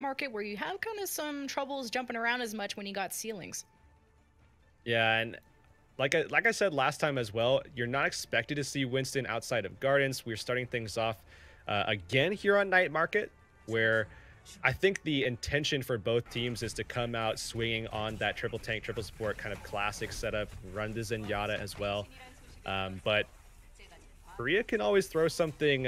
market where you have kind of some troubles jumping around as much when you got ceilings. Yeah, and like I said last time as well, you're not expected to see Winston outside of Gardens. We're starting things off again here on Night Market, where I think the intention for both teams is to come out swinging on that triple tank, triple support kind of classic setup, run the Zenyatta as well. But Korea can always throw something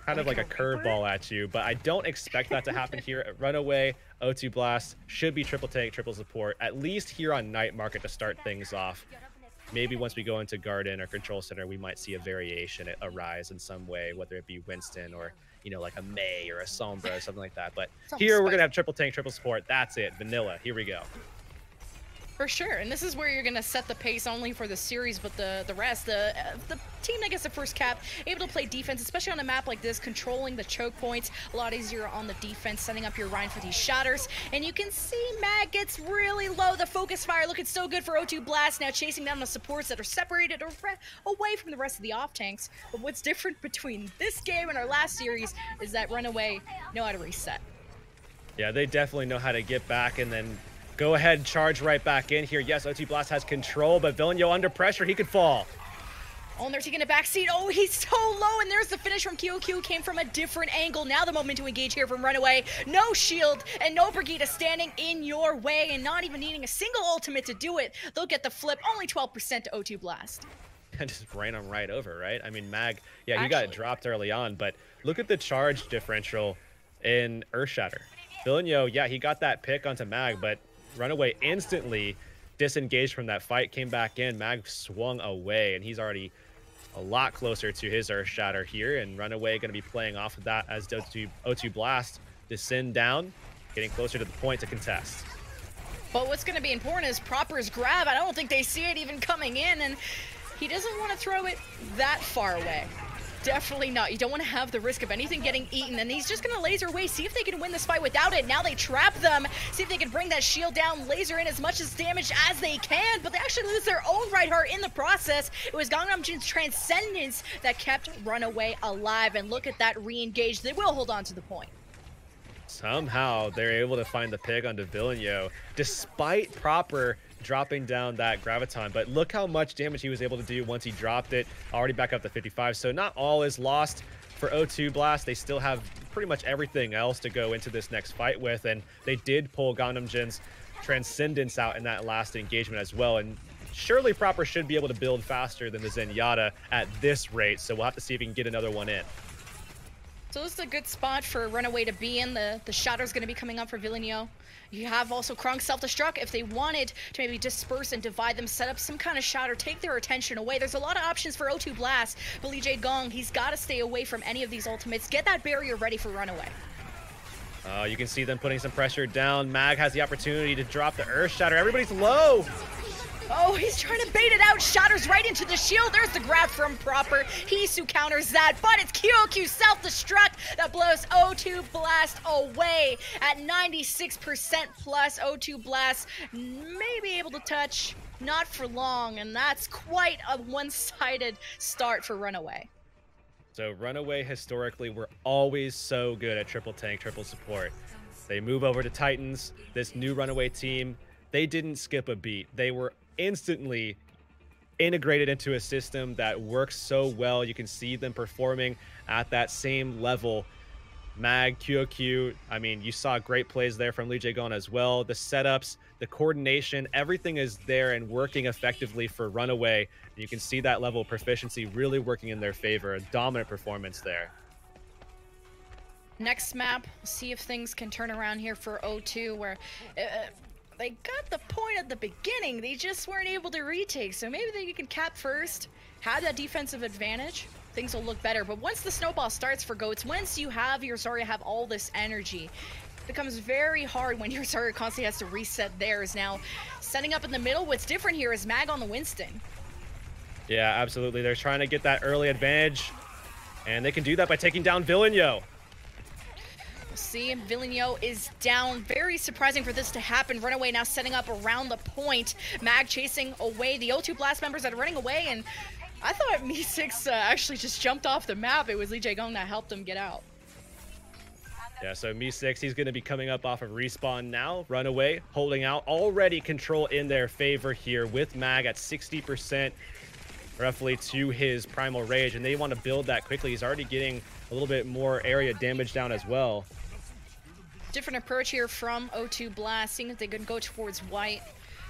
kind of like a curveball at you, but I don't expect that to happen here at RunAway. O2 Blast should be triple tank, triple support, at least here on Night Market to start things off. Maybe once we go into Garden or Control Center, we might see a variation arise in some way, whether it be Winston or, you know, like a Mei or a Sombra or something like that. But here we're going to have triple tank, triple support. That's it. Vanilla. Here we go. For sure, and this is where you're going to set the pace only for the series, but the rest, the team that gets the first cap, able to play defense, especially on a map like this, controlling the choke points, a lot easier on the defense, setting up your Rhine for these shatters, and you can see Mag gets really low. The focus fire looking so good for O2 Blast, now chasing down the supports that are separated away from the rest of the off-tanks. But what's different between this game and our last series is that RunAway know how to reset. Yeah, they definitely know how to get back and then go ahead and charge right back in here. Yes, O2 Blast has control, but Villeneuve under pressure, he could fall. Oh, and they're taking a back seat. Oh, he's so low, and there's the finish from QQ. Came from a different angle. Now the moment to engage here from RunAway. No shield and no Brigitte standing in your way and not even needing a single ultimate to do it. They'll get the flip. Only 12% to O2 Blast. And just ran him right over, right? I mean, Mag, yeah, he got dropped early on, but look at the charge differential in Earthshatter. Villeneuve, yeah, he got that pick onto Mag, but RunAway instantly disengaged from that fight, came back in. Mag swung away, and he's already a lot closer to his Earthshatter here, and RunAway going to be playing off of that as O2 Blast descend down, getting closer to the point to contest. But what's going to be important is Proper's grab. I don't think they see it even coming in, and he doesn't want to throw it that far away. Definitely not. You don't want to have the risk of anything getting eaten, and he's just going to laser away, see if they can win this fight without it. Now they trap them, see if they can bring that shield down, laser in as much as damage as they can, but they actually lose their own Reinhardt in the process. It was Gangnam Jin's Transcendence that kept RunAway alive, and look at that re-engage. They will hold on to the point. Somehow they're able to find the pick onto Villeneuve, despite Proper dropping down that Graviton. But look how much damage he was able to do once he dropped it, already back up to 55. So not all is lost for O2 Blast. They still have pretty much everything else to go into this next fight with, and they did pull Gangnam Jin's Transcendence out in that last engagement as well. And surely Proper should be able to build faster than the Zenyatta at this rate, so we'll have to see if he can get another one in. So this is a good spot for RunAway to be in. The Shatter's going to be coming up for Villeneuve. You have also Krung self-destruct if they wanted to maybe disperse and divide them, set up some kind of Shatter, take their attention away. There's a lot of options for O2 Blast, but Lee Jae-gong, he's got to stay away from any of these ultimates. Get that barrier ready for RunAway. You can see them putting some pressure down. Mag has the opportunity to drop the Earth Shatter. Everybody's low. Oh, he's trying to bait it out. Shatters right into the shield. There's the grab from Proper. Hisu counters that, but it's QQ self-destruct that blows O2 Blast away at 96% plus. O2 Blast may be able to touch, not for long, and that's quite a one-sided start for RunAway. So RunAway historically were always so good at triple tank, triple support. They move over to Titans. This new RunAway team, they didn't skip a beat. They were instantly integrated into a system that works so well. You can see them performing at that same level. Mag, QOQ, I mean, you saw great plays there from Lee Jae-gong as well. The setups, the coordination, everything is there and working effectively for RunAway. You can see that level of proficiency really working in their favor. A dominant performance there. Next map, see if things can turn around here for O2, where they got the point at the beginning. They just weren't able to retake, so maybe they can cap first, have that defensive advantage. Things will look better. But once the snowball starts for Goats, once you have your Zarya have all this energy, it becomes very hard when your Zarya constantly has to reset theirs. Now, setting up in the middle, what's different here is Mag on the Winston. Yeah, absolutely. They're trying to get that early advantage, and they can do that by taking down Villeneuve. See, Villeneuve is down. Very surprising for this to happen. RunAway now setting up around the point. Mag chasing away the O2 Blast members that are running away, and I thought Me6 actually just jumped off the map. It was Lee Jae-gong that helped him get out. Yeah, so Me6, he's going to be coming up off of respawn now. RunAway holding out, already control in their favor here with Mag at 60% roughly to his Primal Rage, and they want to build that quickly. He's already getting a little bit more area damage down as well. Different approach here from O2 Blast, seeing if they can go towards White.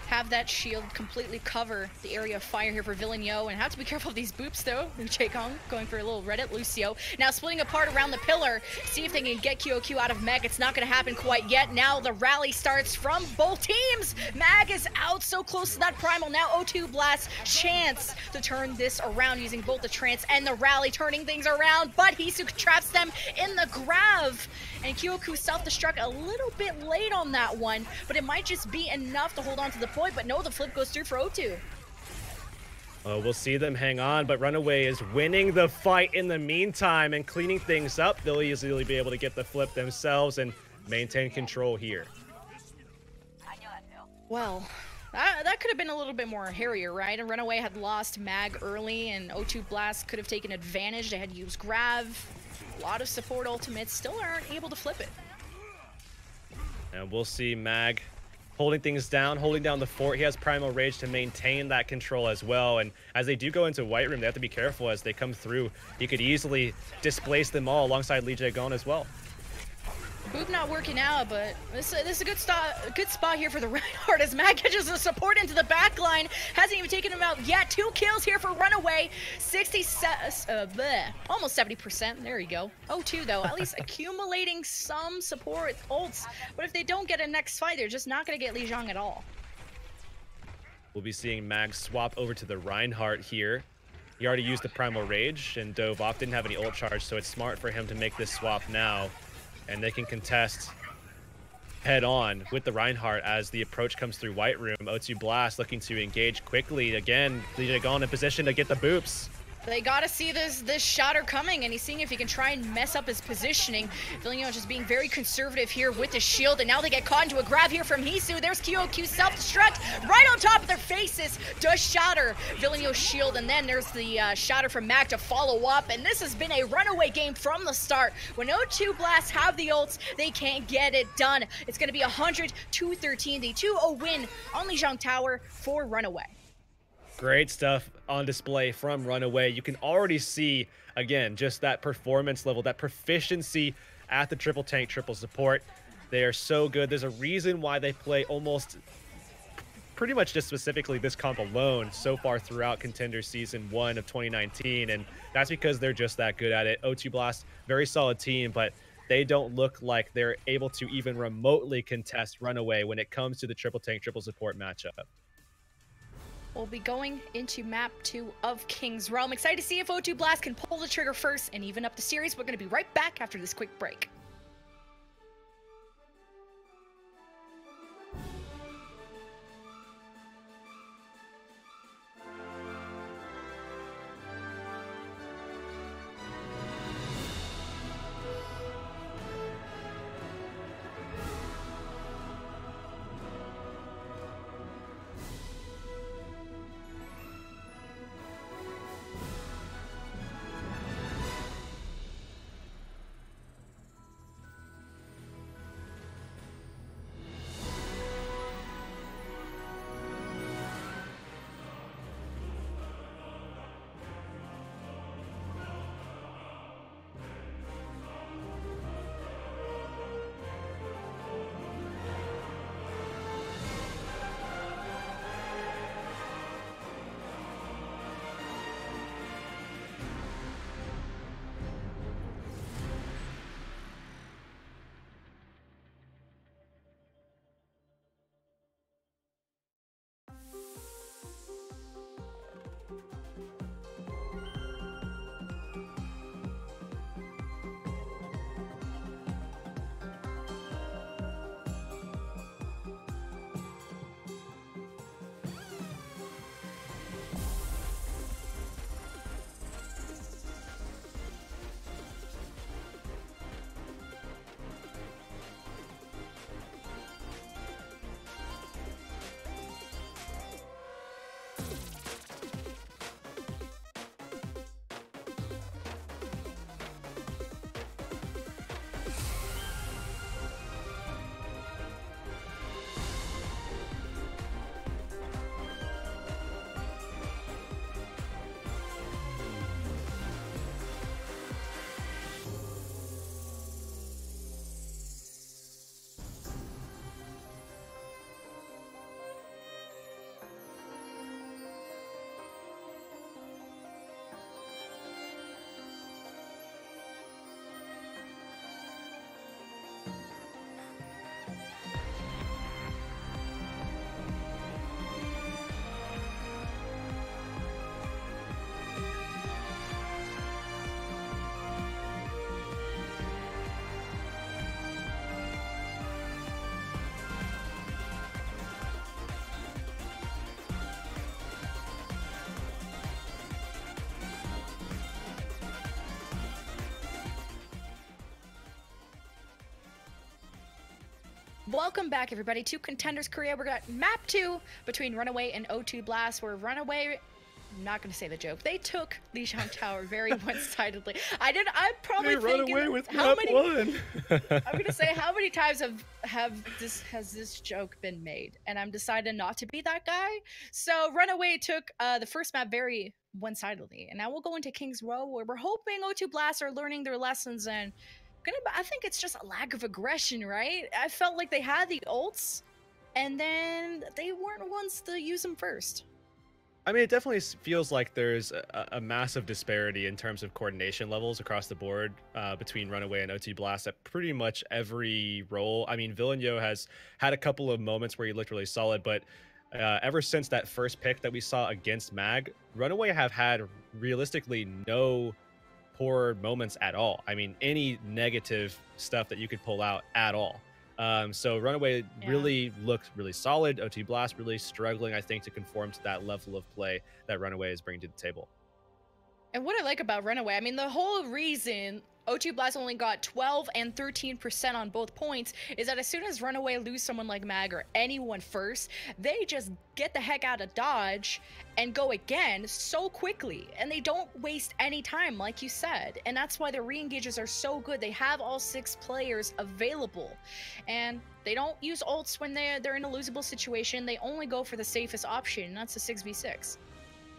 Have that shield completely cover the area of fire here for Villeneuve, and have to be careful of these boops though. Kong going for a little Reddit. Lucio now splitting apart around the pillar, see if they can get QOQ out of Meg. It's not going to happen quite yet. Now the rally starts from both teams. Mag is out so close to that Primal. Now O2 Blast chance to turn this around using both the trance and the rally, turning things around, but Hisu traps them in the grav. And Kyoku self-destruct a little bit late on that one, but it might just be enough to hold on to the point. But no, the flip goes through for O2. We'll see them hang on, but RunAway is winning the fight in the meantime and cleaning things up. They'll easily be able to get the flip themselves and maintain control here. Well, that could have been a little bit more hairier, right? And RunAway had lost Mag early, and O2 Blast could have taken advantage. They had used Grav. A lot of support ultimates, still aren't able to flip it. And we'll see Mag holding things down, holding down the fort. He has Primal Rage to maintain that control as well. And as they do go into White Room, they have to be careful as they come through. He could easily displace them all alongside LEGDAY as well. Boop not working out, but this is a good spot here for the Reinhardt as Mag catches the support into the back line. Hasn't even taken him out yet. 2 kills here for RunAway. almost 70%. There you go. O2 though, at least accumulating some support ults. But if they don't get a next fight, they're just not going to get Li Zhang at all. We'll be seeing Mag swap over to the Reinhardt here. He already used the Primal Rage, and dove off, didn't have any ult charge, so it's smart for him to make this swap now. And they can contest head on with the Reinhardt as the approach comes through White Room. O2 Blast looking to engage quickly. Again, LeGDAY in position to get the boops. They gotta see this shatter coming, and he's seeing if he can try and mess up his positioning. Villeneuve just being very conservative here with his shield, and now they get caught into a grab here from Hisu. There's QOQ self-destruct right on top of their faces. Does shatter Villeneuve's shield, and then there's the shatter from Mag to follow up. And this has been a RunAway game from the start. When O2 Blasts have the ults, they can't get it done. It's gonna be 100-13, the 2-0 win on Li Zhang Tower for RunAway. Great stuff on display from RunAway. You can already see, again, just that performance level, that proficiency at the triple tank, triple support. They are so good. There's a reason why they play almost pretty much just specifically this comp alone so far throughout Contenders Season 1 of 2019, and that's because they're just that good at it. O2 Blast, very solid team, but they don't look like they're able to even remotely contest RunAway when it comes to the triple tank, triple support matchup. We'll be going into map 2 of King's Realm. Excited to see if O2 Blast can pull the trigger first and even up the series. We're going to be right back after this quick break. Welcome back, everybody, to Contenders Korea. We got map 2 between RunAway and O2 Blast, where RunAway, I'm not going to say the joke, they took Lijiang Tower very one-sidedly. I'm probably thinking, away with how many? One. I'm going to say, how many times has this joke been made? And I'm deciding not to be that guy. So RunAway took the first map very one-sidedly, and now we'll go into King's Row, where we're hoping O2 Blast are learning their lessons and I think it's just a lack of aggression, right? I felt like they had the ults, and then they weren't ones to use them first. I mean, it definitely feels like there's a massive disparity in terms of coordination levels across the board between RunAway and OT Blast at pretty much every role. I mean, Villeneuve has had a couple of moments where he looked really solid, but ever since that first pick that we saw against Mag, RunAway have had realistically no poor moments at all. I mean, any negative stuff that you could pull out at all. So RunAway really looked really solid. OT Blast really struggling, I think, to conform to that level of play that RunAway is bringing to the table. And what I like about RunAway, I mean, the whole reason O2 Blast only got 12 and 13% on both points is that as soon as RunAway lose someone like Mag or anyone first, they just get the heck out of dodge and go again so quickly, and they don't waste any time, like you said. And that's why their re-engages are so good. They have all 6 players available, and they don't use ults when they're in a losable situation. They only go for the safest option, and that's a 6v6.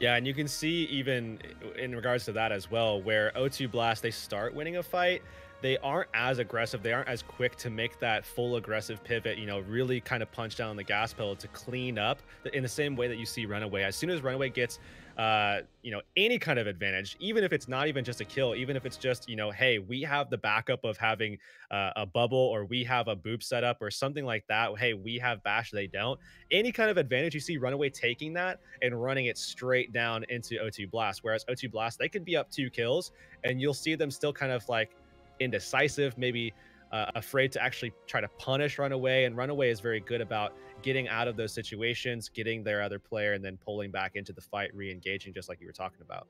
Yeah, and you can see even in regards to that as well, where O2 Blast, they start winning a fight, they aren't as aggressive, they aren't as quick to make that full aggressive pivot, you know, really kind of punch down on the gas pedal to clean up in the same way that you see RunAway. As soon as RunAway gets you know, any kind of advantage, even if it's not even just a kill, even if it's just, you know, hey, we have the backup of having a bubble, or we have a boop setup or something like that. Hey, we have bash, they don't. Any kind of advantage, you see RunAway taking that and running it straight down into O2 Blast. Whereas O2 Blast, they could be up 2 kills and you'll see them still kind of like indecisive, maybe afraid to actually try to punish RunAway. And RunAway is very good about getting out of those situations, getting their other player, and then pulling back into the fight, re-engaging, just like you were talking about.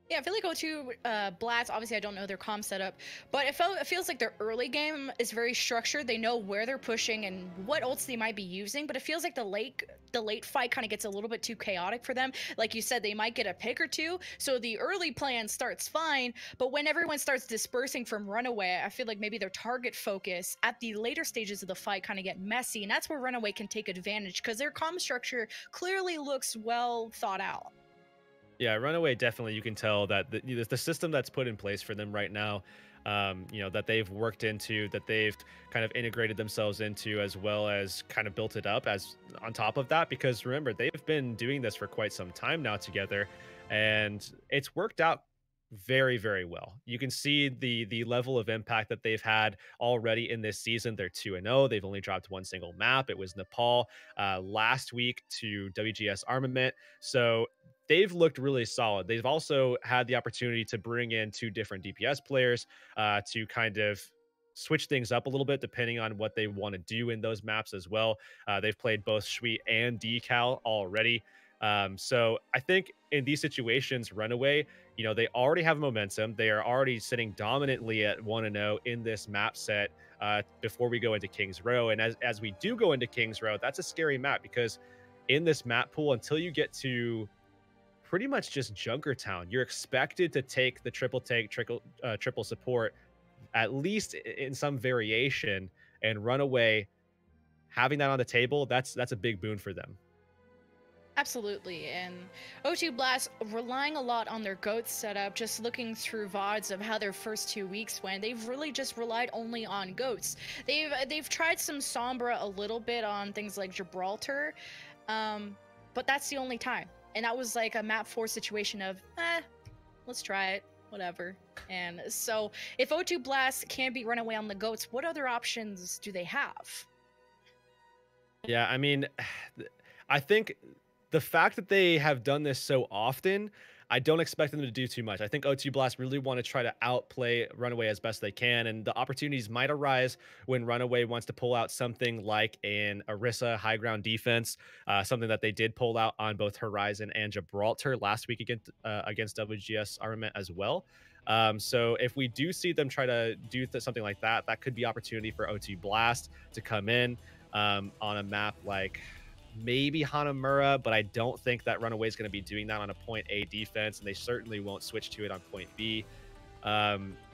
Yeah, I feel like O2 Blast, obviously I don't know their comm setup, but it feels like their early game is very structured. They know where they're pushing and what ults they might be using, but it feels like the late fight kind of gets a little bit too chaotic for them. Like you said, they might get a pick or two, so the early plan starts fine, but when everyone starts dispersing from RunAway, I feel like maybe their target focus at the later stages of the fight kind of get messy, and that's where RunAway can take advantage because their comm structure clearly looks well thought out. Yeah, RunAway, definitely, you can tell that the system that's put in place for them right now, you know, that they've worked into, that they've kind of integrated themselves into, as well as kind of built it up as on top of that. Because remember, they've been doing this for quite some time now together, and it's worked out very, very well. You can see the level of impact that they've had already in this season. They're 2-0. They've only dropped 1 single map. It was Nepal last week to WGS Armament. So they've looked really solid. They've also had the opportunity to bring in 2 different DPS players to kind of switch things up a little bit depending on what they want to do in those maps as well. They've played both Shui and Decal already. So I think in these situations, RunAway, you know, they already have momentum. They are already sitting dominantly at 1-0 in this map set before we go into King's Row. And as we do go into King's Row, that's a scary map, because in this map pool, until you get to pretty much just Junkertown, you're expected to take the triple support, at least in some variation, and RunAway having that on the table, that's a big boon for them. Absolutely, and O2 Blast relying a lot on their GOAT setup, just looking through VODs of how their first 2 weeks went, they've really just relied only on GOATs. They've tried some Sombra a little bit on things like Gibraltar, but that's the only time. And that was like a map 4 situation of, let's try it, whatever. And so if O2 Blast can't beat RunAway on the GOATs, what other options do they have? Yeah, I mean, I think the fact that they have done this so often, I don't expect them to do too much. I think O2 Blast really want to try to outplay RunAway as best they can, and the opportunities might arise when RunAway wants to pull out something like an Orisa high ground defense, something that they did pull out on both Horizon and Gibraltar last week against WGS Armament as well. So if we do see them try to do something like that, that could be opportunity for O2 Blast to come in on a map like maybe Hanamura, but I don't think that RunAway is going to be doing that on a point A defense, and they certainly won't switch to it on point B.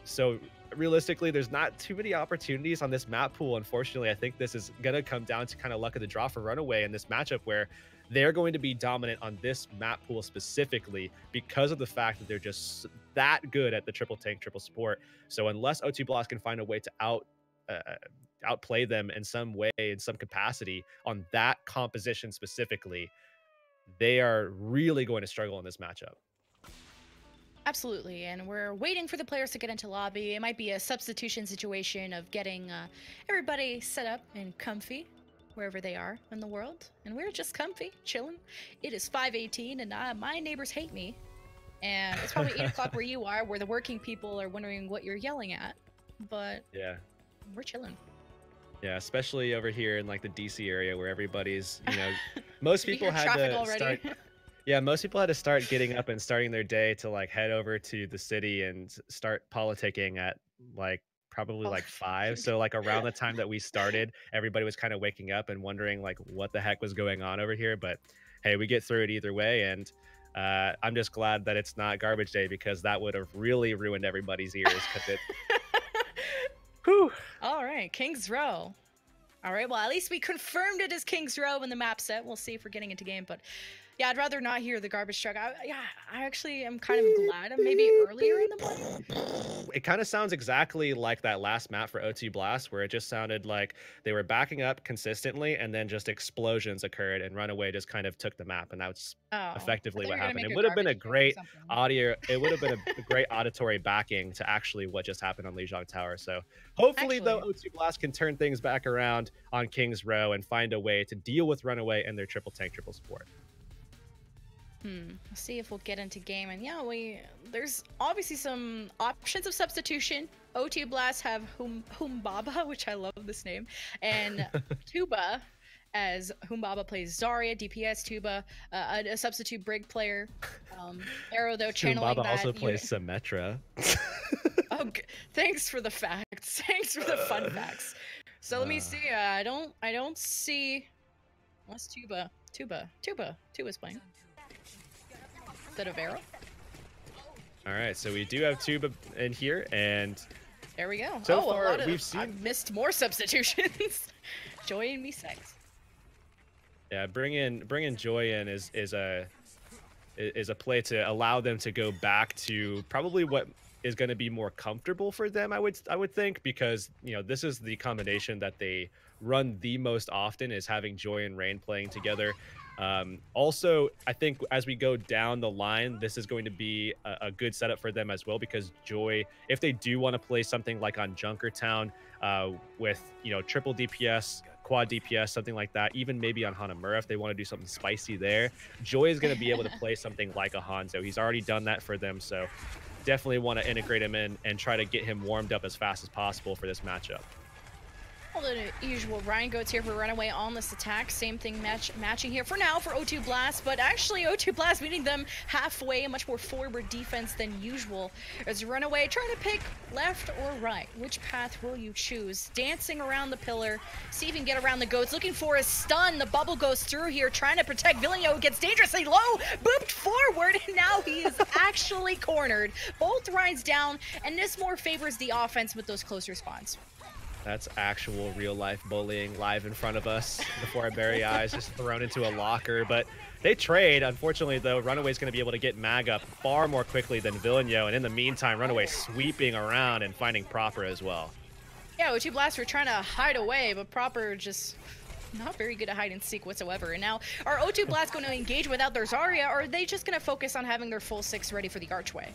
So realistically, there's not too many opportunities on this map pool. Unfortunately, I think this is going to come down to kind of luck of the draw for RunAway in this matchup, where they're going to be dominant on this map pool specifically because of the fact that they're just that good at the triple tank, triple support. So unless O2 Blast can find a way to outplay them in some way, in some capacity on that composition specifically, they are really going to struggle in this matchup. Absolutely, and we're waiting for the players to get into lobby. It might be a substitution situation of getting everybody set up and comfy wherever they are in the world, and we're just comfy, chilling. It is 5:18, and my neighbors hate me, and it's probably 8 o'clock where you are, where the working people are wondering what you're yelling at, but yeah, we're chilling. Yeah, especially over here in like the DC area where everybody's, most people had to start. Yeah, most people had to start getting up and starting their day to like head over to the city and start politicking at like probably like 5. So like around the time that we started, everybody was kind of waking up and wondering like what the heck was going on over here. But hey, we get through it either way. And I'm just glad that it's not garbage day, because that would have really ruined everybody's ears. Because it. Whew. All right, King's Row. All right, well, at least we confirmed it as King's Row in the map set. We'll see if we're getting into game, but yeah, I'd rather not hear the garbage truck. I actually am kind of glad I'm maybe earlier in the play. It kind of sounds exactly like that last map for O2 Blast, where it just sounded like they were backing up consistently, and then just explosions occurred, and RunAway just kind of took the map, and that's effectively what happened. It would have been a great audio. It would have been a great auditory backing to actually what just happened on Lijiang Tower. So hopefully, though, O2 Blast can turn things back around on King's Row and find a way to deal with RunAway and their triple tank, triple support. Let's see if we'll get into game. And yeah, there's obviously some options of substitution. O2 Blast have Humbaba, which I love this name, and Tuba, as Humbaba plays Zarya, DPS, Tuba, a substitute Brig player. Arrow, though, channeling Humbaba that. Also plays Symmetra. Oh, thanks for the facts. Thanks for the fun facts. So let me see. I don't see. What's Tuba? Tuba's playing. Instead of Arrow. All right, so we do have Tuba in here, and there we go. So far, I've missed more substitutions. Joy in me sex. Yeah, bringing Joy in is a play to allow them to go back to probably what is going to be more comfortable for them. I would think, because this is the combination that they run the most often, is having Joy and Rain playing together. Also, I think as we go down the line, this is going to be a good setup for them as well, because Joy, if they do want to play something like on Junkertown with triple DPS, quad DPS, something like that, even maybe on Hanamura, if they want to do something spicy there, Joy is going to be able to play something like a Hanzo. He's already done that for them, so definitely want to integrate him in and try to get him warmed up as fast as possible for this matchup. Well, the usual Ryan goats here for RunAway on this attack. Same thing matching here for now for O2 Blast, but actually O2 Blast meeting them halfway, a much more forward defense than usual. As RunAway trying to pick left or right. Which path will you choose? Dancing around the pillar, see if you can get around the goats, looking for a stun. The bubble goes through here, trying to protect Villeneuve, gets dangerously low, booped forward, and now he is actually cornered. Both Ryan's down, and this more favors the offense with those closer spawns. That's actual real-life bullying live in front of us before our very eyes, just thrown into a locker. But they trade. Unfortunately, though, RunAway's going to be able to get Mag up far more quickly than Villeneuve. And in the meantime, RunAway sweeping around and finding Proper as well. Yeah, O2 Blast were trying to hide away, but Proper just not very good at hide and seek whatsoever. And now, are O2 Blast going to engage without their Zarya, or are they just going to focus on having their full 6 ready for the Archway?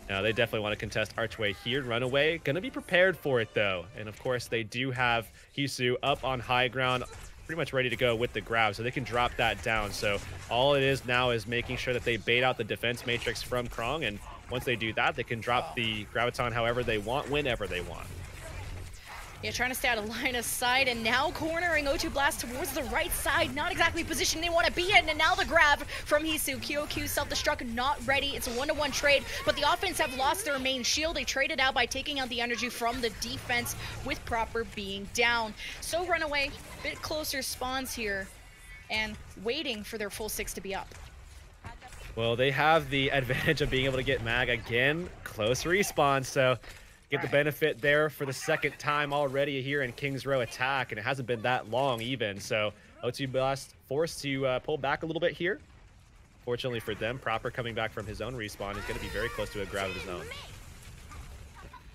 Now, they definitely want to contest Archway here. RunAway going to be prepared for it, though. And, of course, they do have Hisu up on high ground, pretty much ready to go with the grab, so they can drop that down. So all it is now is making sure that they bait out the defense matrix from Krong, and once they do that, they can drop the Graviton however they want, whenever they want. Yeah, trying to stay out of line of sight, and now cornering O2 Blast towards the right side. Not exactly position they want to be in, and now the grab from Hisu. QOQ self-destruct, not ready. It's a 1-to-1 trade, but the offense have lost their main shield. They traded out by taking out the energy from the defense with Proper being down. So RunAway, a bit closer spawns here, and waiting for their full 6 to be up. Well, they have the advantage of being able to get mag again. Close respawn, so get the benefit there for the second time already here in King's Row attack, and it hasn't been that long even. So O2 Blast forced to pull back a little bit here. Fortunately for them, Proper coming back from his own respawn is going to be very close to a grab of his own.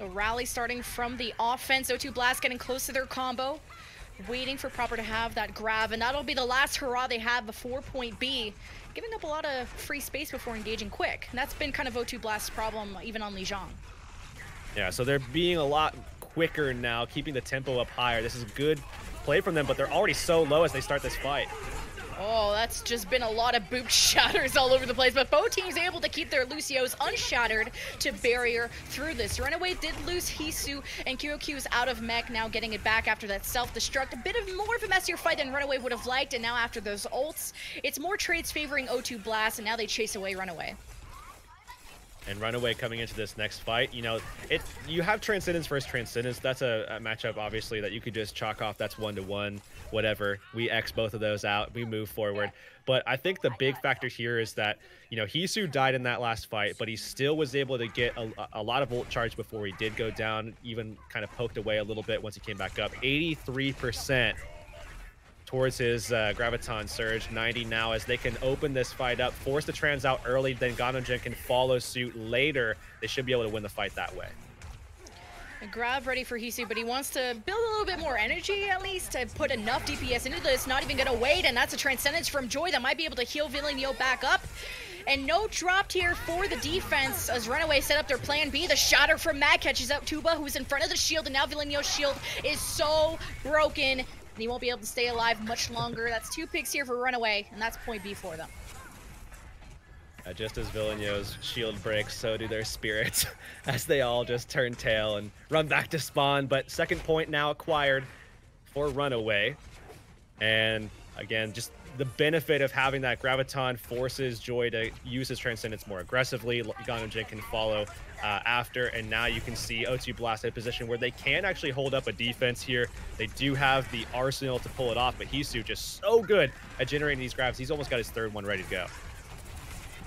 A rally starting from the offense. O2 Blast getting close to their combo. Waiting for Proper to have that grab, and that'll be the last hurrah they have before point B. Giving up a lot of free space before engaging quick. And that's been kind of O2 Blast's problem even on Lijiang. Yeah, so they're being a lot quicker now, keeping the tempo up higher. This is a good play from them, but they're already so low as they start this fight. Oh, that's just been a lot of boop shatters all over the place, but both teams able to keep their Lucios unshattered to barrier through this. RunAway did lose Hisu, and QOQ is out of mech, now getting it back after that self-destruct. A bit of more of a messier fight than RunAway would have liked, and now after those ults, it's more trades favoring O2 Blast, and now they chase away RunAway. And RunAway coming into this next fight, you know, you have Transcendence versus Transcendence. That's a matchup, obviously, that you could just chalk off. That's 1-to-1, whatever. We X both of those out. We move forward. But I think the big factor here is that, you know, Hisu died in that last fight, but he still was able to get a lot of ult charge before he did go down, even kind of poked away a little bit once he came back up. 83% towards his Graviton Surge, 90 now, as they can open this fight up, force the trans out early, then Ganogen can follow suit later. They should be able to win the fight that way. A grab ready for Hisu, but he wants to build a little bit more energy at least to put enough DPS into this. Not even gonna wait, and that's a Transcendence from Joy that might be able to heal Villeneuve back up. And no dropped here for the defense as RunAway set up their plan B. The shatter from Mag catches out Tuba, who's in front of the shield, and now Villeneuve's shield is so broken. And he won't be able to stay alive much longer. That's 2 picks here for RunAway, and that's point B for them. Just as Villeneuve's shield breaks, so do their spirits, as they all just turn tail and run back to spawn. But second point now acquired for RunAway. And again, just the benefit of having that Graviton forces Joy to use his Transcendence more aggressively. Ganogen can follow after, and now you can see O2 Blast in a position where they can actually hold up a defense here. They do have the arsenal to pull it off, but Hisu just so good at generating these grabs. He's almost got his third one ready to go.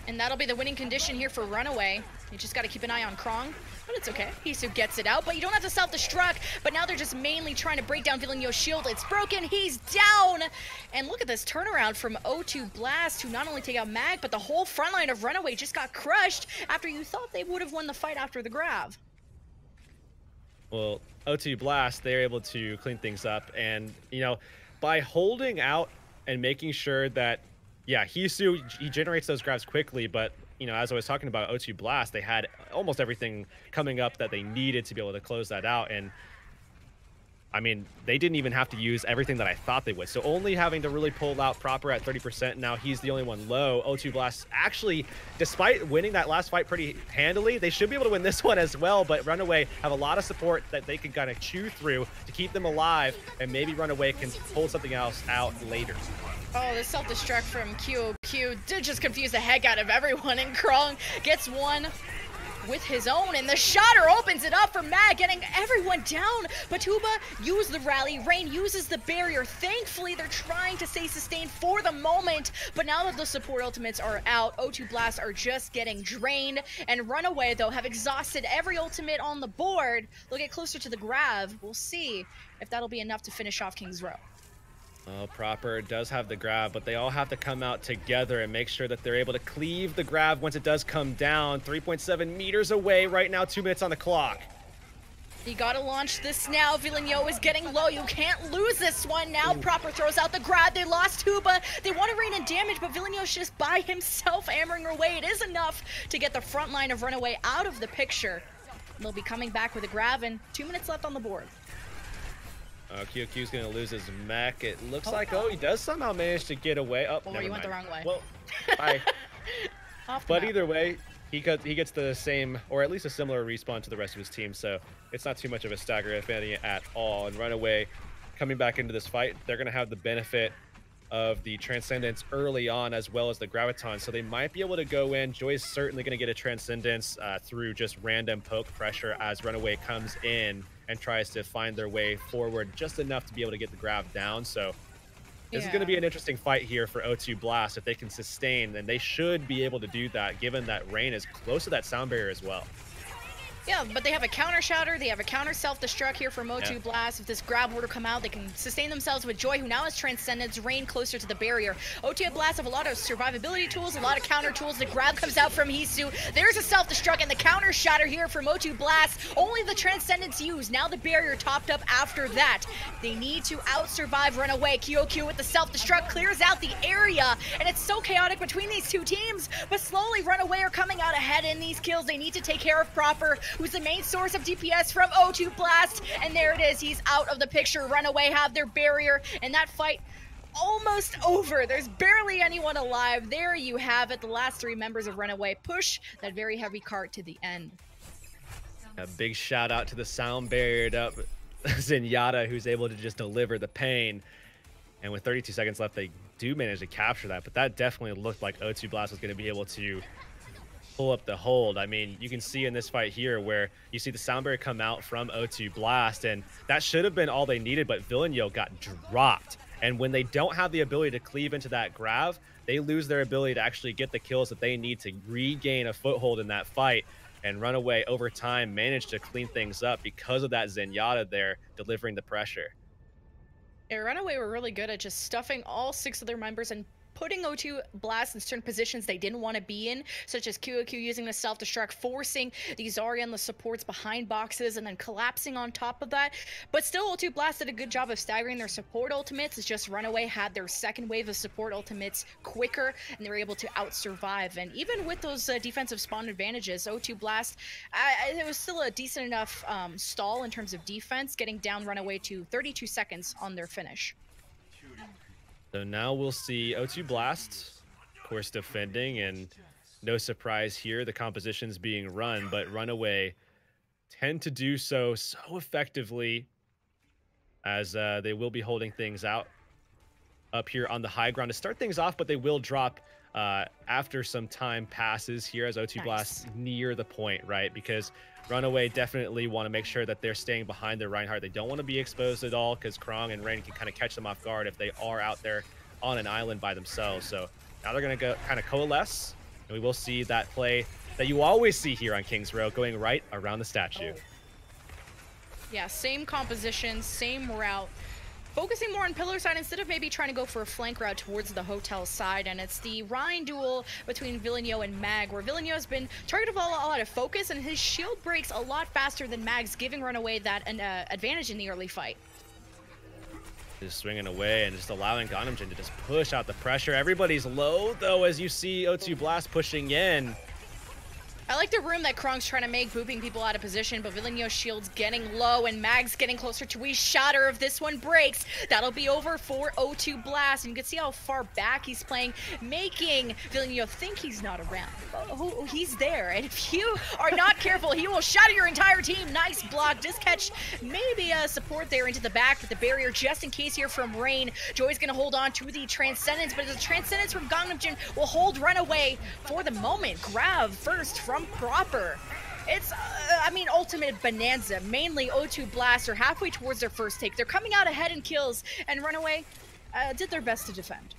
And that'll be the winning condition here for RunAway. You just got to keep an eye on Krong, but it's okay. Hisu gets it out, but you don't have to self-destruct. But now they're just mainly trying to break down Villeneuve's shield. It's broken. He's down. And look at this turnaround from O2 Blast, who not only take out Mag, but the whole front line of RunAway just got crushed after you thought they would have won the fight after the grab. Well, O2 Blast, they're able to clean things up. And, you know, by holding out and making sure that, yeah, Hisu, he generates those grabs quickly, but, you know, as I was talking about O2 Blast, they had almost everything coming up that they needed to be able to close that out. And, I mean, they didn't even have to use everything that I thought they would. So only having to really pull out Proper at 30%. Now he's the only one low. O2 Blast actually, despite winning that last fight pretty handily, they should be able to win this one as well. But RunAway have a lot of support that they can kind of chew through to keep them alive. And maybe RunAway can pull something else out later. Oh, the self-destruct from QOQ did just confuse the heck out of everyone, and Krong gets one with his own, and the shatter opens it up for Mag, getting everyone down. But Tuba used the rally, Rain uses the barrier. Thankfully, they're trying to stay sustained for the moment, but now that the support ultimates are out, O2 Blast are just getting drained, and RunAway, though, have exhausted every ultimate on the board. They'll get closer to the grab. We'll see if that'll be enough to finish off King's Row. Well, Proper does have the grab, but they all have to come out together and make sure that they're able to cleave the grab once it does come down. 3.7 meters away right now, 2 minutes on the clock. You gotta launch this now. Villeneuve is getting low. You can't lose this one now. Proper throws out the grab. They lost Tuba. They want to rain in damage, but Villeneuve's just by himself hammering away. It is enough to get the front line of RunAway out of the picture. They'll be coming back with a grab, and 2 minutes left on the board. QQ's going to lose his mech. It looks like, oh, he does somehow manage to get away. Oh, you went the wrong way. Well, but either way, he gets the same, or at least a similar respawn to the rest of his team, so it's not too much of a stagger, if any, at all. And RunAway coming back into this fight, they're going to have the benefit of the Transcendence early on, as well as the Graviton, so they might be able to go in. Joy's certainly going to get a Transcendence through just random poke pressure as RunAway comes in and tries to find their way forward just enough to be able to get the grab down. So this is going to be an interesting fight here for O2 Blast. If they can sustain, then they should be able to do that, given that Rain is close to that sound barrier as well. Yeah, but they have a counter shatter, they have a counter self-destruct here from O2 Blast. If this grab were to come out, they can sustain themselves with Joy, who now has Transcendence, Rain closer to the barrier. O2 Blast have a lot of survivability tools, a lot of counter tools. The grab comes out from Hisu. There's a self-destruct and the counter shatter here from O2 Blast. Only the Transcendence used. Now the barrier topped up after that. They need to out-survive RunAway. QOQ with the self-destruct clears out the area, and it's so chaotic between these two teams, but slowly RunAway are coming out ahead in these kills. They need to take care of Proper, who's the main source of DPS from O2 Blast, and there it is. He's out of the picture. RunAway have their barrier, and that fight almost over. There's barely anyone alive. There you have it. The last three members of RunAway push that very heavy cart to the end. A big shout out to the sound barriered up Zenyatta, who's able to just deliver the pain. And with 32 seconds left, they do manage to capture that, but that definitely looked like O2 Blast was going to be able to pull up the hold. I mean, you can see in this fight here where you see the sound barrier come out from O2 Blast, and that should have been all they needed, but Villeneuve got dropped. And when they don't have the ability to cleave into that grab, they lose their ability to actually get the kills that they need to regain a foothold in that fight. And RunAway over time managed to clean things up because of that Zenyatta there delivering the pressure. Yeah, RunAway were really good at just stuffing all 6 of their members and putting O2 Blast in certain positions they didn't want to be in, such as QOQ using the self-destruct, forcing the Zarya and the supports behind boxes, and then collapsing on top of that. But still, O2 Blast did a good job of staggering their support ultimates. It's just RunAway had their second wave of support ultimates quicker, and they were able to out-survive. And even with those defensive spawn advantages, O2 Blast, it was still a decent enough stall in terms of defense, getting down RunAway to 32 seconds on their finish. So now we'll see O2 Blast, of course, defending, and no surprise here, the composition's being run, but RunAway tend to do so effectively as they will be holding things out up here on the high ground to start things off, but they will drop after some time passes here as O2 Blast near the point, right? Because RunAway definitely want to make sure that they're staying behind their Reinhardt. They don't want to be exposed at all because Krong and Rain can kind of catch them off guard if they are out there on an island by themselves. So now they're going to go kind of coalesce, and we will see that play that you always see here on King's Row going right around the statue. Yeah, same composition, same route. Focusing more on pillar side instead of maybe trying to go for a flank route towards the hotel side. And it's the Rhine duel between Villeneuve and Mag, where Villeneuve has been targeted with a lot of focus, and his shield breaks a lot faster than Mag's, giving RunAway that advantage in the early fight. Just swinging away and just allowing Ghanamjin to just push out the pressure. Everybody's low, though, as you see O2 Blast pushing in. I like the room that Krong's trying to make, booping people out of position, but Villeneuve's shield's getting low, and Mag's getting closer to his shatter. If this one breaks, that'll be over for O2 Blast. And you can see how far back he's playing, making Villeneuve think he's not around. Oh, he's there, and if you are not careful, he will shatter your entire team. Nice block. Just catch maybe a support there into the back with the barrier, just in case here from Rain. Joy's going to hold on to the Transcendence, but the Transcendence from Gangnam will hold RunAway for the moment. Grab first from Proper. It's, I mean, ultimate bonanza. Mainly O2 Blast are halfway towards their first take. They're coming out ahead in kills, and RunAway did their best to defend.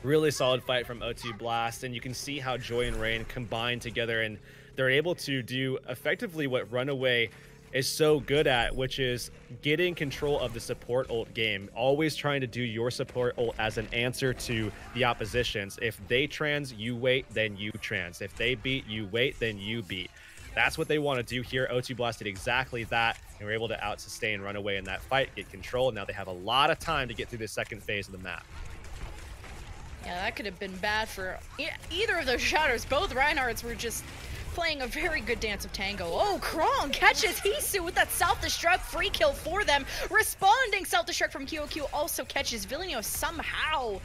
Really solid fight from O2 Blast, and you can see how Joy and Rain combine together, and they're able to do effectively what RunAway is so good at, which is getting control of the support ult game, always trying to do your support ult as an answer to the oppositions. If they trans, you wait, then you trans. If they beat, you wait, then you beat. That's what they want to do here. O2 Blast did exactly that, and were able to out-sustain RunAway in that fight, get control, and now they have a lot of time to get through the second phase of the map. Yeah, that could have been bad for either of those shatters. Both Reinhardts were just playing a very good dance of tango. Oh, Krong catches Hisu with that self-destruct, free kill for them. Responding self-destruct from QOQ also catches Villeneuve somehow.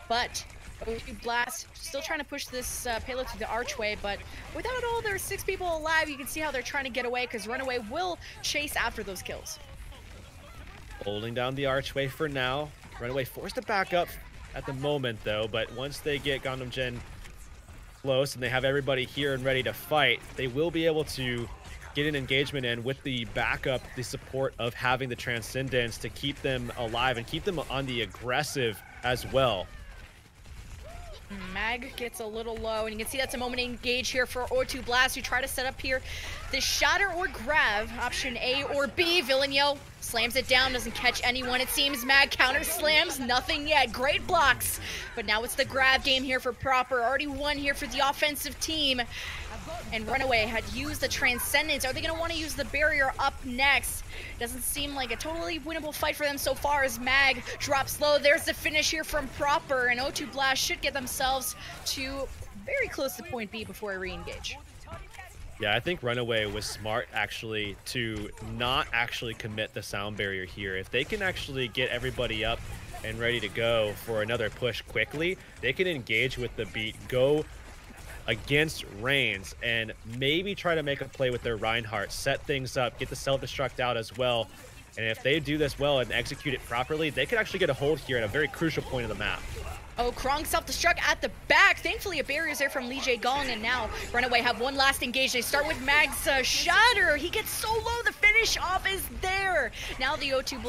But O2 Blast still trying to push this payload to the archway, but without all their 6 people alive, you can see how they're trying to get away because RunAway will chase after those kills. Holding down the archway for now. RunAway forced to back up at the moment, though, but once they get Gangnam Gen close and they have everybody here and ready to fight, they will be able to get an engagement in with the backup, the support of having the Transcendence to keep them alive and keep them on the aggressive as well. Mag gets a little low, and you can see that's a moment to engage here for O2 Blast, who try to set up here the Shatter or Grab, option A or B. Villeneuve slams it down, doesn't catch anyone, it seems. Mag counter slams, nothing yet. Great blocks, but now it's the grab game here for Proper. Already won here for the offensive team, and RunAway had used the Transcendence. Are they going to want to use the barrier up next? Doesn't seem like a totally winnable fight for them so far as Mag drops low. There's the finish here from Proper, and O2 Blast should get themselves to very close to point B before I re-engage. Yeah, I think RunAway was smart actually to not actually commit the sound barrier here. If they can actually get everybody up and ready to go for another push quickly, they can engage with the beat, go against Reigns, and maybe try to make a play with their Reinhardt, set things up, get the self-destruct out as well. And if they do this well and execute it properly, they could actually get a hold here at a very crucial point of the map. Oh, Krong self-destruct at the back. Thankfully, a barrier is there from LEGDAY Gong, and now RunAway have one last engage. They start with Mag's Shatter. He gets so low, the finish off is there. Now the O2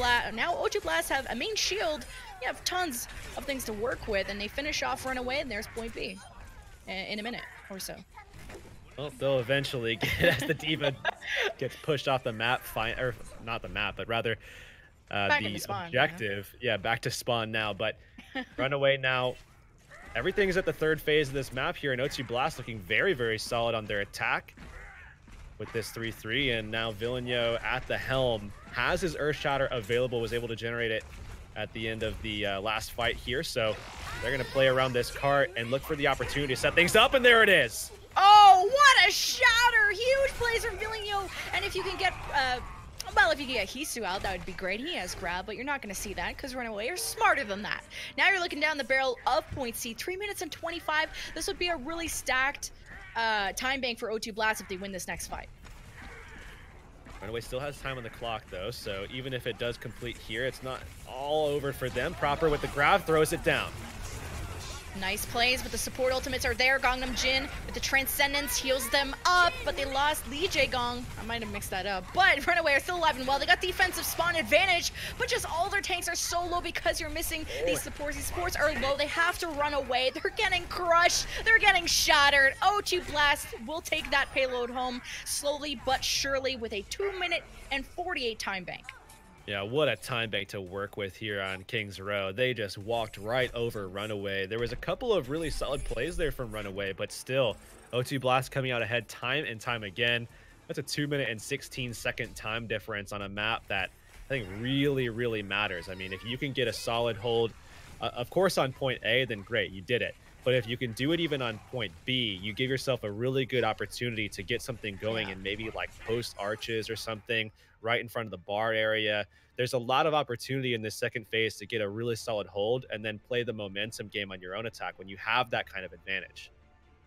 Blast have a main shield. You have tons of things to work with, and they finish off RunAway, and there's point B in a minute or so. Well, they'll eventually get as the D.Va gets pushed off the map, or not the map, but rather the spawn, objective. Yeah, back to spawn now, but RunAway now. Everything's at the third phase of this map here, and O2 Blast looking very, very solid on their attack with this 3-3, and now Villeneuve at the helm has his Earth Shatter available, was able to generate it at the end of the last fight here, so they're going to play around this cart and look for the opportunity to set things up, and there it is. Oh, what a shatter! Huge plays from Villeneuve, and if you can get well, if you can get Hisu out, that would be great. He has grab, but you're not going to see that because RunAway are smarter than that. Now you're looking down the barrel of point C. 3 minutes and 25. This would be a really stacked time bank for O2 Blast if they win this next fight. RunAway still has time on the clock, though, so even if it does complete here, it's not all over for them. Proper with the grab, throws it down. Nice plays, but the support ultimates are there. Gangnam Jin with the Transcendence heals them up, but they lost LEGDAY Gong. I might have mixed that up, but RunAway are still alive and well. They got defensive spawn advantage, but just all their tanks are so low because you're missing these supports. These supports are low. They have to run away. They're getting crushed. They're getting shattered. O2 Blast will take that payload home slowly but surely with a 2 minute and 48 time bank. Yeah, what a time bank to work with here on Kings Row. They just walked right over RunAway. There was a couple of really solid plays there from RunAway, but still, O2 Blast coming out ahead time and time again. That's a 2 minute and 16-second time difference on a map that I think really, really matters. I mean, if you can get a solid hold, of course on point A, then great, you did it. But if you can do it even on point B, you give yourself a really good opportunity to get something going and maybe like post arches or something right in front of the bar area. There's a lot of opportunity in this second phase to get a really solid hold and then play the momentum game on your own attack when you have that kind of advantage.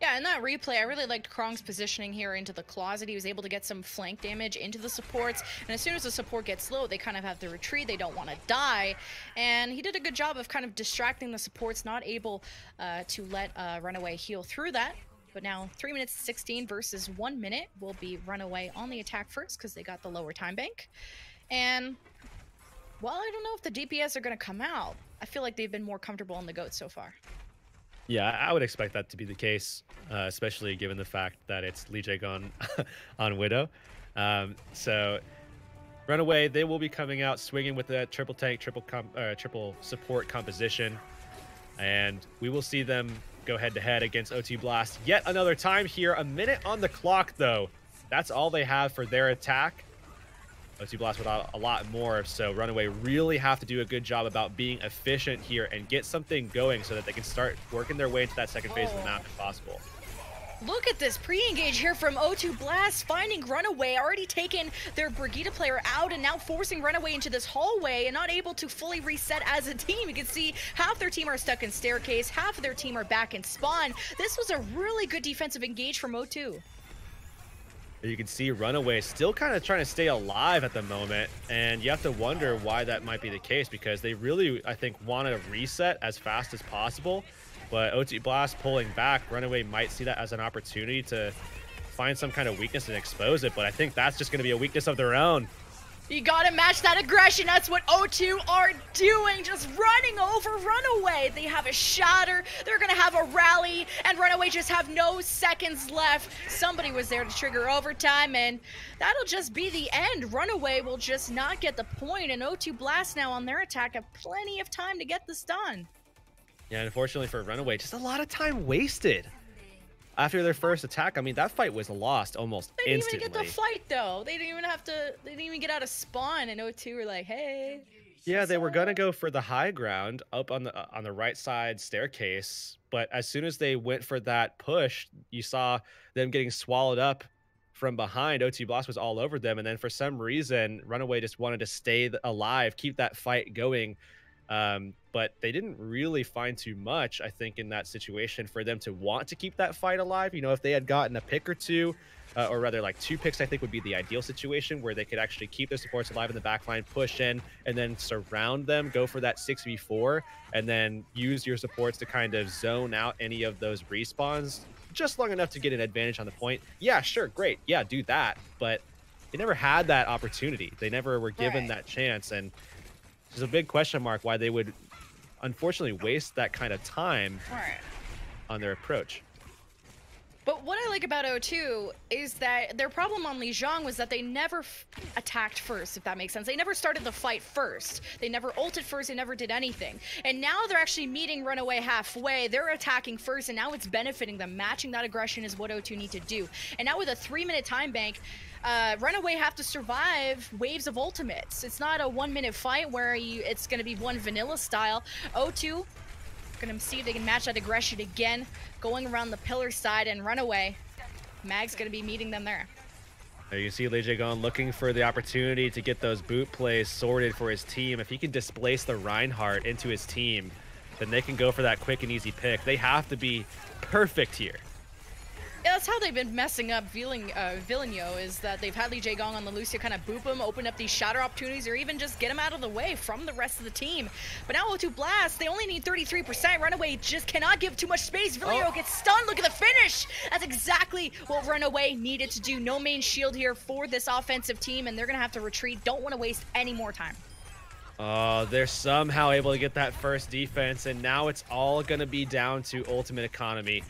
Yeah, in that replay, I really liked Krong's positioning here into the closet. He was able to get some flank damage into the supports, and as soon as the support gets low, they kind of have to retreat. They don't want to die, and he did a good job of kind of distracting the supports, not able to let RunAway heal through that. But now 3 minutes 16 versus 1 minute will be RunAway on the attack first because they got the lower time bank. And, well, I don't know if the DPS are going to come out. I feel like they've been more comfortable on the GOAT so far. Yeah, I would expect that to be the case, especially given the fact that it's LEGDAY Gong on Widow. So RunAway, they will be coming out swinging with that triple tank, triple support composition, and we will see them go head-to-head against O2 Blast yet another time here. A minute on the clock, though. That's all they have for their attack. O2 Blast without a lot more, so RunAway really have to do a good job about being efficient here and get something going so that they can start working their way into that second phase of the map if possible. Look at this pre-engage here from O2 Blast, finding RunAway, already taken their Brigitte player out and now forcing RunAway into this hallway and not able to fully reset as a team. You can see half their team are stuck in staircase, half of their team are back in spawn. This was a really good defensive engage from O2. You can see RunAway still kind of trying to stay alive at the moment, and you have to wonder why that might be the case, because they really, I think, want to reset as fast as possible. But OT Blast pulling back, RunAway might see that as an opportunity to find some kind of weakness and expose it, but I think that's just going to be a weakness of their own. You gotta match that aggression. That's what O2 are doing, just running over RunAway. They have a shatter, they're gonna have a rally, and RunAway just have no seconds left. Somebody was there to trigger overtime, and that'll just be the end. RunAway will just not get the point, and O2 Blast now on their attack have plenty of time to get this done. Yeah, unfortunately for RunAway, just a lot of time wasted. After their first attack, I mean, that fight was lost almost instantly. They didn't even get the fight, though. They didn't even get out of spawn, and O2 were like, hey. Yeah, they were gonna go for the high ground up on the right side staircase, but as soon as they went for that push, you saw them getting swallowed up from behind. OT Blast was all over them, and then for some reason, RunAway just wanted to stay alive, keep that fight going. But they didn't really find too much, I think, in that situation for them to want to keep that fight alive. You know, if they had gotten a pick or two, or rather like 2 picks, I think would be the ideal situation where they could actually keep their supports alive in the backline, push in, and then surround them, go for that 6v4, and then use your supports to kind of zone out any of those respawns just long enough to get an advantage on the point. Yeah, sure, great. Yeah, do that. But they never had that opportunity. They never were given that chance, and there's a big question mark why they would unfortunately waste that kind of time on their approach. But what I like about O2 is that their problem on Lijiang was that they never attacked first, if that makes sense. They never started the fight first. They never ulted first. They never did anything. And now they're actually meeting RunAway halfway. They're attacking first, and now it's benefiting them. Matching that aggression is what O2 need to do. And now with a 3-minute time bank, RunAway have to survive waves of ultimates. It's not a 1-minute fight where it's going to be one vanilla style. O2 gonna see if they can match that aggression again, going around the pillar side, and RunAway. Mag's gonna be meeting them there. There you see LeGdaY looking for the opportunity to get those boot plays sorted for his team. If he can displace the Reinhardt into his team, then they can go for that quick and easy pick. They have to be perfect here. Yeah, that's how they've been messing up Villeneuve, is that they've had LeGdaY on the loose to kind of boop him, open up these shatter opportunities, or even just get him out of the way from the rest of the team. But now O2 Blast, they only need 33%. RunAway just cannot give too much space. Villeneuve gets stunned. Look at the finish. That's exactly what RunAway needed to do. No main shield here for this offensive team, and they're going to have to retreat. Don't want to waste any more time. Oh, they're somehow able to get that first defense, and now it's all going to be down to ultimate economy.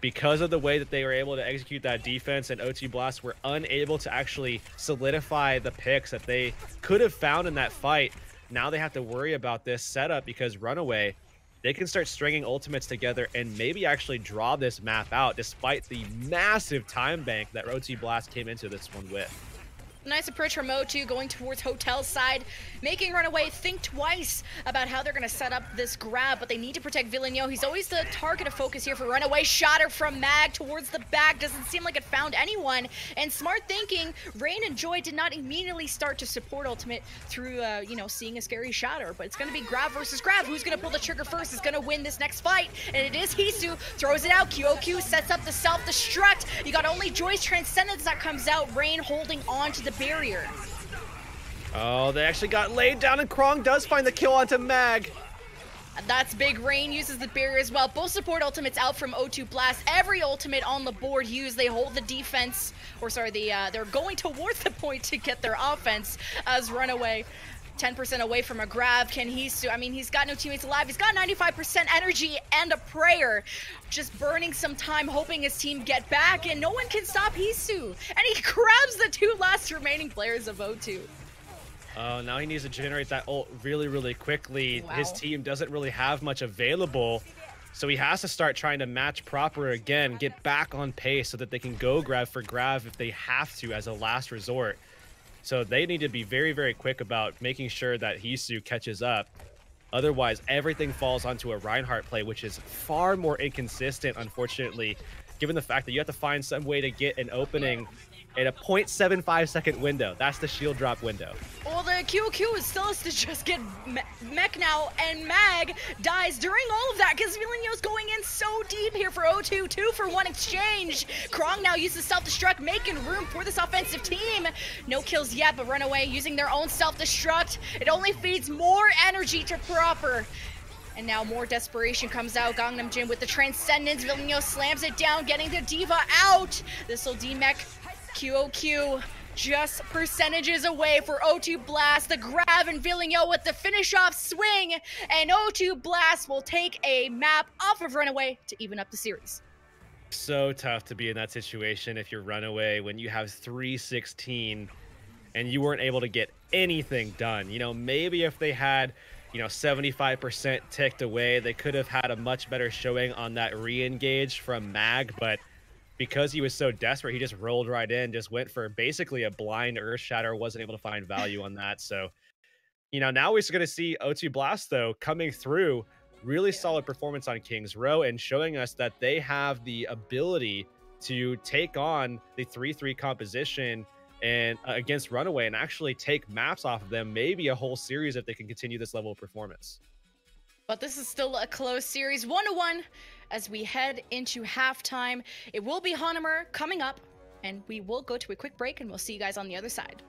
Because of the way that they were able to execute that defense, and OT Blast were unable to actually solidify the picks that they could have found in that fight. Now they have to worry about this setup, because RunAway, they can start stringing ultimates together and maybe actually draw this map out, despite the massive time bank that OT Blast came into this one with. Nice approach from O2 going towards hotel side, making RunAway think twice about how they're going to set up this grab, but they need to protect Villeneuve. He's always the target of focus here for RunAway. Shatter from Mag towards the back. Doesn't seem like it found anyone. And smart thinking, Rain and Joy did not immediately start to support ultimate through, you know, seeing a scary shatter. But it's going to be Grab versus Grab. Who's going to pull the trigger first is going to win this next fight. And it is Hisu. Throws it out. QOQ sets up the self-destruct. You got only Joy's Transcendence that comes out. Rain holding on to the barrier. Oh, they actually got laid down, and Krong does find the kill onto Mag. That's big. Rain uses the barrier as well. Both support ultimates out from O2 Blast. Every ultimate on the board used. They hold the defense, or sorry, they're going towards the point to get their offense as RunAway 10% away from a grab. Can he, I mean, he's got no teammates alive. He's got 95% energy and a prayer. Just burning some time, hoping his team get back, and no one can stop Hisu. And he grabs the 2 last remaining players of O2. Oh, now he needs to generate that ult really, really quickly. Wow. His team doesn't really have much available, so he has to start trying to match proper again, get back on pace so that they can go grab for grab if they have to as a last resort. So they need to be very, very quick about making sure that Hisu catches up. Otherwise, everything falls onto a Reinhardt play, which is far more inconsistent, unfortunately, given the fact that you have to find some way to get an opening in a 0.75-second window. That's the shield drop window. Well, the QQ still has to just get mech now, and Mag dies during all of that because Villeneuve's going in so deep here for O2, 2-for-1 exchange. Krong now uses self-destruct, making room for this offensive team. No kills yet, but RunAway using their own self-destruct. It only feeds more energy to Proper. And now more desperation comes out. Gangnam Jin with the Transcendence. Villeneuve slams it down, getting the Diva out. This will demech QOQ just percentages away for O2 Blast. The grab and Villeneuve with the finish off swing. And O2 Blast will take a map off of RunAway to even up the series. So tough to be in that situation if you're RunAway when you have 316 and you weren't able to get anything done. You know, maybe if they had, you know, 75% ticked away, they could have had a much better showing on that re-engage from Mag, but because he was so desperate, he just rolled right in, just went for basically a blind Earth Shatter, wasn't able to find value on that. So, you know, now we're going to see O2 Blast, though, coming through. Really solid performance on King's Row and showing us that they have the ability to take on the 3-3 composition and against RunAway and actually take maps off of them, maybe a whole series if they can continue this level of performance. But this is still a close series, 1-1 as we head into halftime. It will be Hannemer coming up, and we will go to a quick break, and we'll see you guys on the other side.